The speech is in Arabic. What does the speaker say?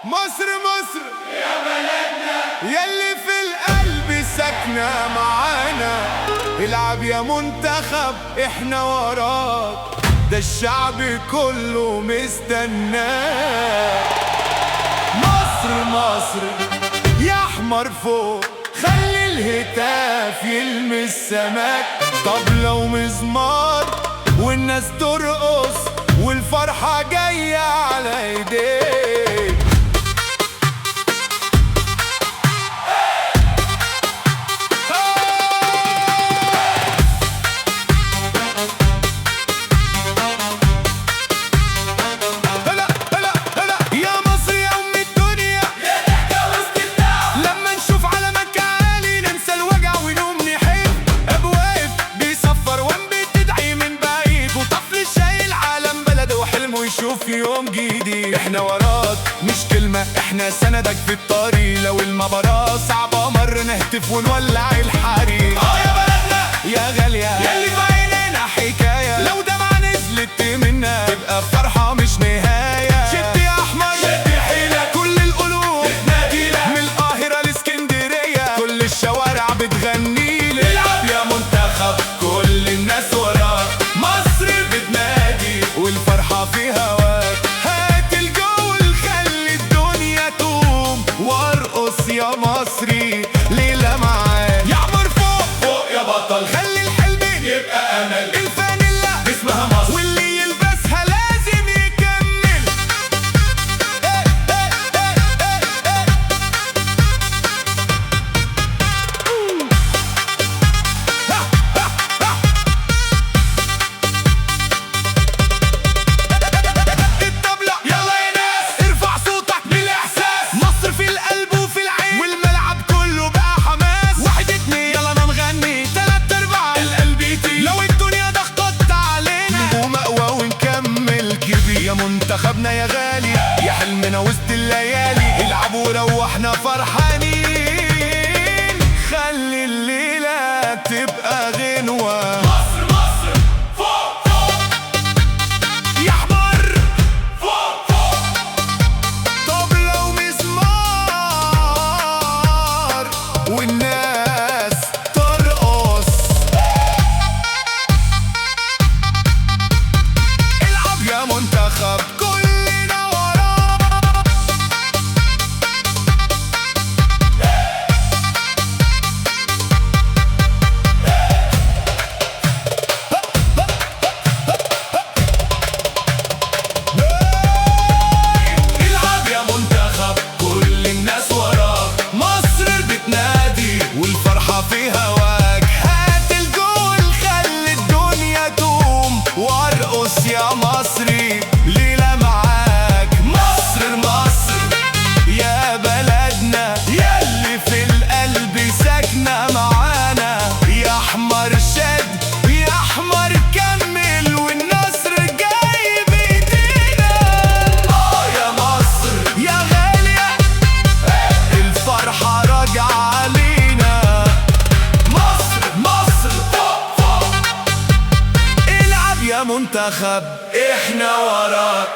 مصر مصر يا بلدنا، يلي في القلب ساكنة معانا. العب يا منتخب احنا وراك، ده الشعب كله مستناك. مصر مصر يا احمر فوق، خلي الهتاف يلمس سماك. طبلة ومزمار والناس ترقص، والفرحة جاية على ايديك. شوف يوم جديد احنا وراك، مش كلمة احنا سندك في الطريق. لو المباراة صعبة مر نهتف ونولع الحريق. يا بلدنا يا غالية، ياللي في عينينا حكاية. لو دمعة نزلت منا تبقى فرحة مش نهاية. شد يا احمر شد حيلك، كل القلوب بتناديلك. من القاهرة لاسكندرية كل الشوارع بتغنيلك. العب يا منتخب كل الناس وراك، مصر بتنادي والفرحة في هواك. هات الجول خلي الدنيا تقوم، وارقص يا مصري ليلة معاك. يعمر فوق فوق يا بطل، خلي الحلم يبقى امل. الفانيلا اسمها مصر، واللي يلبسها لازم يكمل. يا منتخبنا يا غالي، يا حلمنا وسط الليالي. العب وروحنا فرحانين، خلي الليلة تبقى غنوة. مصر مصر فوق فوق يا حمر، فوق فوق طبلة ومزمار والناس ترقص. العب يا منتخب كلنا وراك. العب يا منتخب كل الناس وراك، مصر بتنادي والفرحة في هواك. هات الجول خلي الدنيا تقوم، وارقص يا مصري ليلة معاك. مصر مصر يا بلدنا، ياللي في القلب ساكنة معانا. يا احمر شد يا احمر كمل، والنصر جاي بايدينا. يا مصر يا غالية، الفرحة راجعة علينا. مصر مصر فوق فوق، العب يا منتخب احنا وراك.